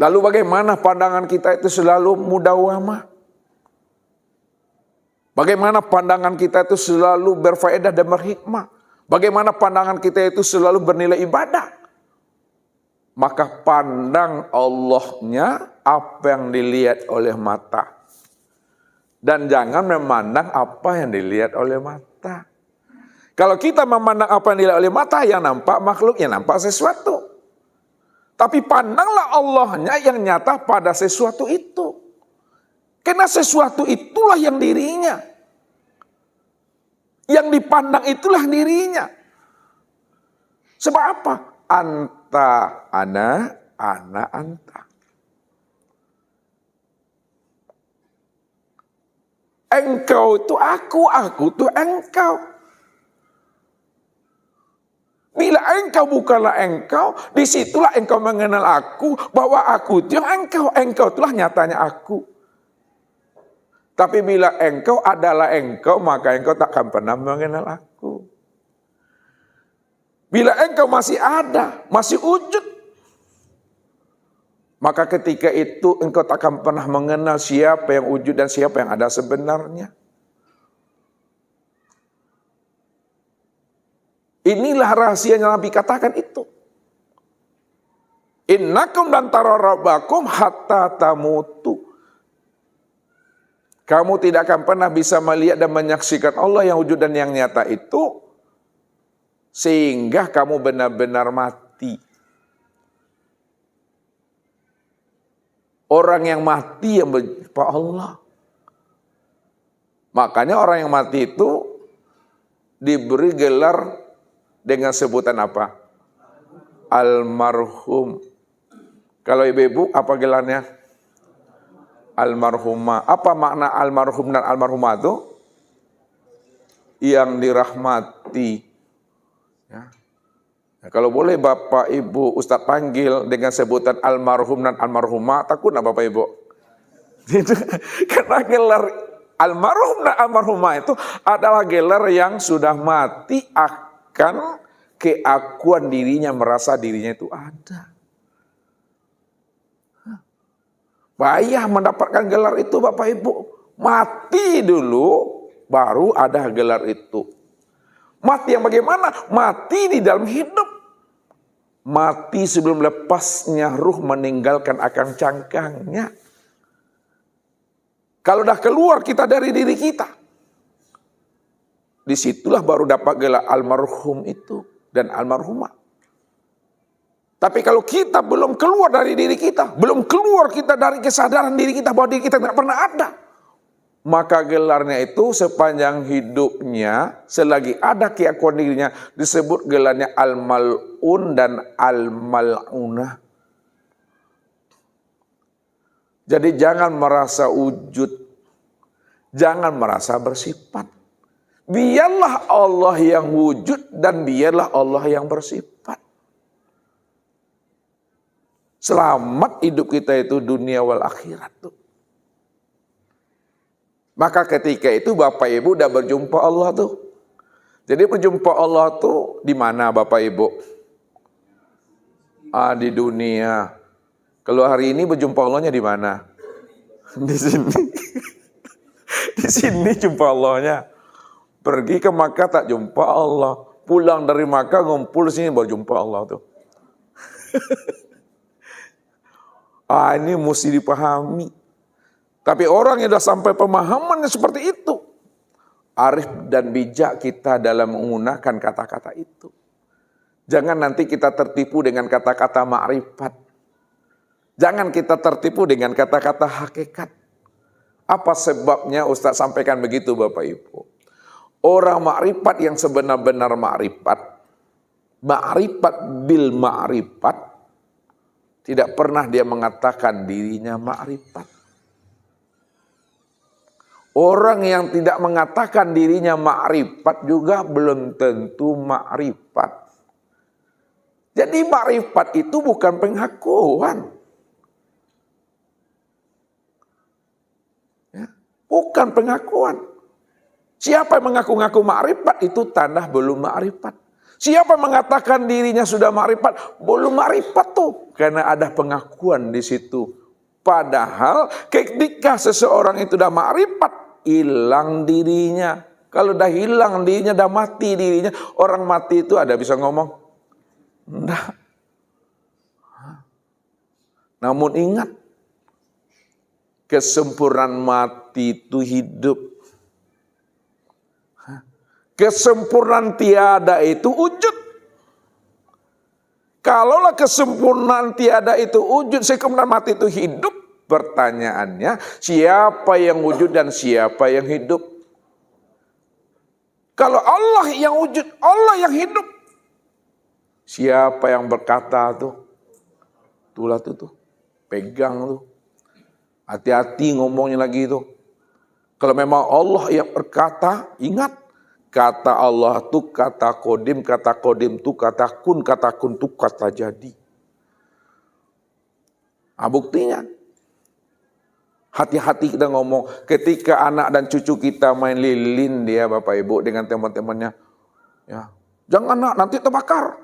Lalu bagaimana pandangan kita itu selalu mudawamah? Bagaimana pandangan kita itu selalu berfaedah dan berhikmah? Bagaimana pandangan kita itu selalu bernilai ibadah? Maka pandang Allahnya apa yang dilihat oleh mata. Dan jangan memandang apa yang dilihat oleh mata. Kalau kita memandang apa yang dilihat oleh mata, yang nampak makhluk, yang nampak sesuatu. Tapi pandanglah Allahnya yang nyata pada sesuatu itu. Karena sesuatu itulah yang dirinya. Yang dipandang itulah dirinya. Sebab apa? Anta, ana, anta. Engkau itu aku itu engkau. Bila engkau bukanlah engkau, disitulah engkau mengenal aku, bahwa aku itu yang engkau itulah nyatanya aku. Tapi bila engkau adalah engkau, maka engkau takkan pernah mengenal aku. Bila engkau masih ada, masih wujud, maka ketika itu engkau takkan pernah mengenal siapa yang wujud dan siapa yang ada sebenarnya. Inilah rahasia yang Nabi katakan itu. Innakum lan tara rabbakum hatta tamutu. Kamu tidak akan pernah bisa melihat dan menyaksikan Allah yang wujud dan yang nyata itu sehingga kamu benar-benar mati. Orang yang mati yang berjumpa Allah. Makanya orang yang mati itu diberi gelar dengan sebutan apa? Almarhum. Kalau ibu-ibu apa gelarnya? Almarhumah. Apa makna almarhum dan almarhumah itu? Yang dirahmati. Ya. Nah, kalau boleh Bapak Ibu Ustadz panggil dengan sebutan almarhum dan almarhumah, takut nggak Bapak Ibu? Karena gelar almarhum dan almarhumah itu adalah gelar yang sudah mati akan keakuan dirinya, merasa dirinya itu ada. Payah mendapatkan gelar itu Bapak Ibu. Mati dulu baru ada gelar itu. Mati yang bagaimana? Mati di dalam hidup. Mati sebelum lepasnya ruh meninggalkan akang cangkangnya. Kalau dah keluar kita dari diri kita, disitulah baru dapat gelar almarhum itu dan almarhumah. Tapi kalau kita belum keluar dari diri kita, belum keluar kita dari kesadaran diri kita bahwa diri kita tidak pernah ada, maka gelarnya itu sepanjang hidupnya, selagi ada keakuan dirinya, disebut gelarnya al-mal'un dan al-mal'unah. Jadi jangan merasa wujud, jangan merasa bersifat. Biarlah Allah yang wujud dan biarlah Allah yang bersifat. Selamat hidup kita itu dunia wal akhirat tuh. Maka ketika itu Bapak Ibu udah berjumpa Allah tuh. Jadi berjumpa Allah tuh di mana Bapak Ibu? Di dunia. Kalau hari ini berjumpa Allahnya di mana? Di sini. Di sini jumpa Allahnya. Pergi ke Makkah tak jumpa Allah. Pulang dari Makkah ngumpul sini berjumpa Allah tuh. Ini mesti dipahami. Tapi orang yang sudah sampai pemahamannya seperti itu, arif dan bijak kita dalam menggunakan kata-kata itu. Jangan nanti kita tertipu dengan kata-kata ma'rifat. Jangan kita tertipu dengan kata-kata hakikat. Apa sebabnya Ustaz sampaikan begitu Bapak Ibu? Orang ma'rifat yang sebenar-benar ma'rifat bil ma'rifat, tidak pernah dia mengatakan dirinya ma'rifat. Orang yang tidak mengatakan dirinya ma'rifat juga belum tentu ma'rifat. Jadi ma'rifat itu bukan pengakuan. Ya, bukan pengakuan. Siapa yang mengaku-ngaku ma'rifat itu tanda belum ma'rifat. Siapa mengatakan dirinya sudah makrifat? Belum makrifat tuh. Karena ada pengakuan di situ. Padahal ketika seseorang itu sudah makrifat, hilang dirinya. Kalau udah hilang dirinya, udah mati dirinya. Orang mati itu ada bisa ngomong? Enggak. Namun ingat, kesempurnaan mati itu hidup. Kesempurnaan tiada itu wujud. Kalaulah kesempurnaan tiada itu wujud, kesempurnaan mati itu hidup. Pertanyaannya, siapa yang wujud dan siapa yang hidup? Kalau Allah yang wujud, Allah yang hidup. Siapa yang berkata tuh? Itulah tuh. Pegang tuh. Hati-hati ngomongnya lagi itu. Kalau memang Allah yang berkata, ingat. Kata Allah itu kata kodim itu kata kun itu kata jadi. Nah, buktinya. Hati-hati kita ngomong. Ketika anak dan cucu kita main lilin dia Bapak Ibu dengan teman-temannya. Ya, jangan nak, nanti terbakar.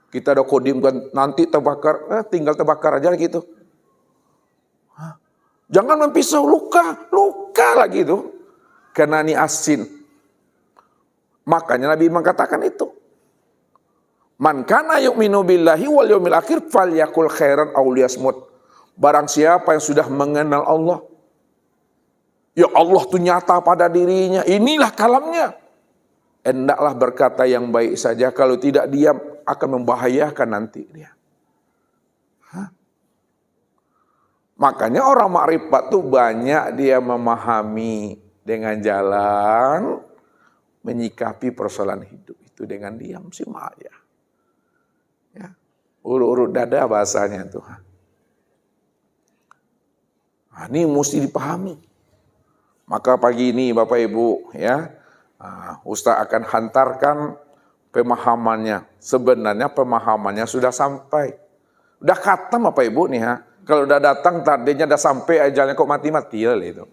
Kita ada kodim kan, nanti terbakar. Tinggal terbakar aja gitu. Jangan mempisau, luka lagi itu. Karena ini asin. Makanya Nabi mengatakan itu. Man kana yu'minu billahi wal yaumil akhir falyakul khairan aw liyasmut. Barang siapa yang sudah mengenal Allah. Ya Allah itu nyata pada dirinya. Inilah kalamnya. Hendaklah berkata yang baik saja. Kalau tidak diam akan membahayakan nanti dia. Makanya orang makrifat tuh banyak dia memahami dengan jalan menyikapi persoalan hidup itu dengan diam sih ya. Ya. Urut-urut dada bahasanya tuh. Nah, ini mesti dipahami. Maka pagi ini Bapak Ibu ya, Ustaz akan hantarkan pemahamannya. Sebenarnya pemahamannya sudah sampai. Udah khatam Bapak Ibu nih ha. Kalau udah datang tadinya udah sampai ajalnya kok mati-mati lah itu.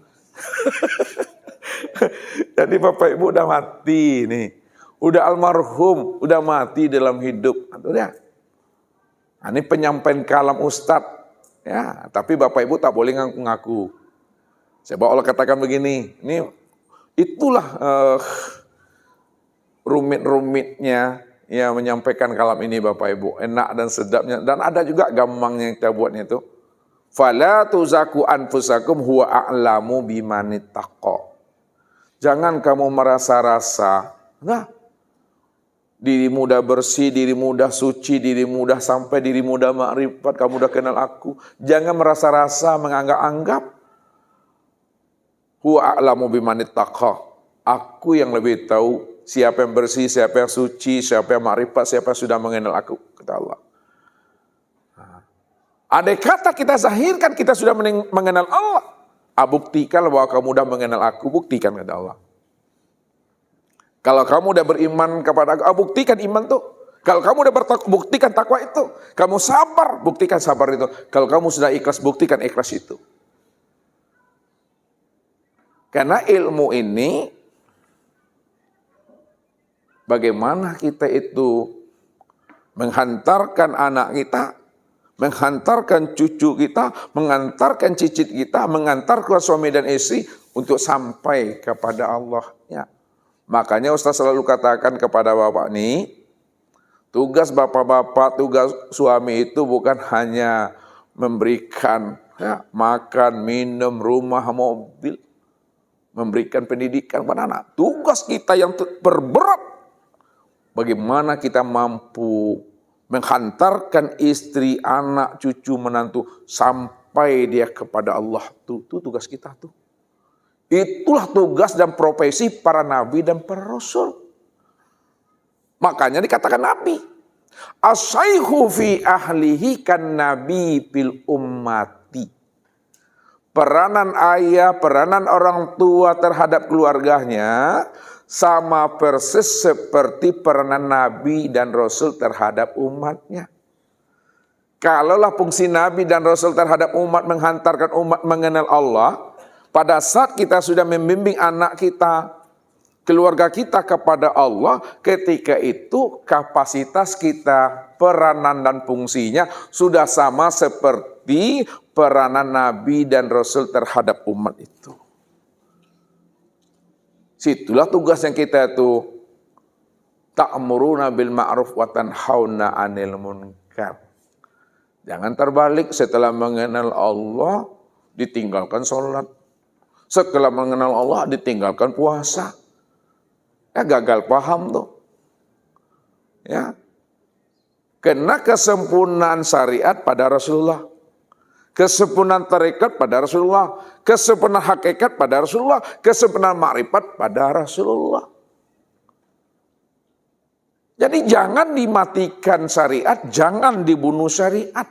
Jadi Bapak Ibu udah mati nih. Udah almarhum, udah mati dalam hidup. Nah, ini penyampaian kalam Ustadz. Ya, tapi Bapak Ibu tak boleh ngaku-ngaku. Sebab Allah katakan begini, itulah rumit-rumitnya ya menyampaikan kalam ini Bapak Ibu. Enak dan sedapnya. Dan ada juga gampangnya yang kita buatnya itu. Fala tuzaku anfusakum huwa a'lamu bimanittaqo. Jangan kamu merasa-rasa, nah, dirimu udah bersih, dirimu udah suci, dirimu udah sampai, dirimu udah makrifat, kamu udah kenal aku. Jangan merasa-rasa, menganggap-anggap. Huwa a'lamu bimanittaqo. Aku yang lebih tahu siapa yang bersih, siapa yang suci, siapa yang makrifat, siapa yang sudah mengenal aku, kata Allah. Andai kata kita zahirkan kita sudah mengenal Allah. Buktikan bahwa kamu sudah mengenal aku, buktikan kata Allah. Kalau kamu sudah beriman kepada aku, buktikan iman itu. Kalau kamu sudah buktikan takwa itu. Kamu sabar, buktikan sabar itu. Kalau kamu sudah ikhlas, buktikan ikhlas itu. Karena ilmu ini, bagaimana kita itu menghantarkan anak kita, menghantarkan cucu kita, mengantarkan cicit kita, mengantarkan suami dan istri untuk sampai kepada Allah. Ya. Makanya Ustaz selalu katakan kepada bapak ini, tugas bapak-bapak, tugas suami itu bukan hanya memberikan ya, makan, minum, rumah, mobil, memberikan pendidikan kepada anak. Tugas kita yang terberat, bagaimana kita mampu menghantarkan istri, anak, cucu, menantu sampai dia kepada Allah. Itu tugas kita tuh. Itulah tugas dan profesi para nabi dan para rasul. Makanya dikatakan nabi. Asyaihu fi ahlihi kan nabi fil ummati. Peranan ayah, peranan orang tua terhadap keluarganya sama persis seperti peranan Nabi dan Rasul terhadap umatnya. Kalaulah fungsi Nabi dan Rasul terhadap umat menghantarkan umat mengenal Allah, pada saat kita sudah membimbing anak kita, keluarga kita kepada Allah, ketika itu kapasitas kita, peranan dan fungsinya sudah sama seperti peranan Nabi dan Rasul terhadap umat itu. Situlah tugas yang kita itu ta'muruna bil ma'ruf wa tanhauna 'anil munkar. Jangan terbalik, setelah mengenal Allah ditinggalkan sholat. Setelah mengenal Allah ditinggalkan puasa. Ya gagal paham tuh. Ya. Kena kesempurnaan syariat pada Rasulullah. Kesempurnaan tarekat pada Rasulullah. Kesempurnaan hakikat pada Rasulullah. Kesempurnaan ma'rifat pada Rasulullah. Jadi jangan dimatikan syariat, jangan dibunuh syariat.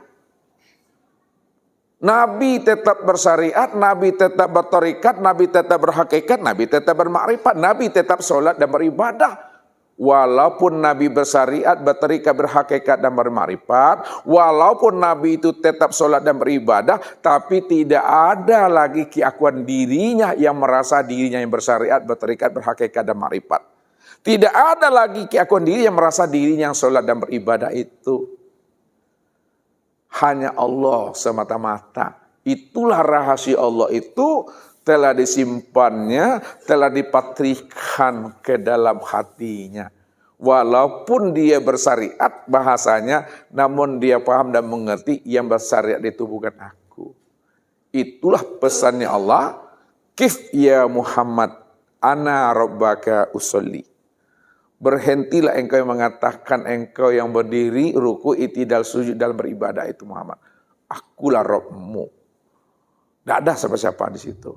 Nabi tetap bersyariat, Nabi tetap bertarekat, Nabi tetap berhakikat, Nabi tetap bermakrifat, Nabi tetap sholat dan beribadah. Walaupun Nabi bersyariat, bertarekat, berhakikat dan bermakrifat, walaupun Nabi itu tetap sholat dan beribadah, tapi tidak ada lagi keakuan dirinya yang merasa dirinya yang bersyariat, bertarekat, berhakikat dan makrifat. Tidak ada lagi keakuan diri yang merasa dirinya yang sholat dan beribadah itu. Hanya Allah semata-mata. Itulah rahasia Allah itu telah disimpannya, telah dipatrikan ke dalam hatinya. Walaupun dia bersyariat bahasanya, namun dia paham dan mengerti yang bersyariat itu bukan aku. Itulah pesannya Allah. Kif ya Muhammad, ana rabbaka usolli. Berhentilah engkau yang mengatakan engkau yang berdiri, ruku, i'tidal, sujud dalam beribadah itu Muhammad. Akulah Rabbmu. Tidak ada siapa-siapa di situ.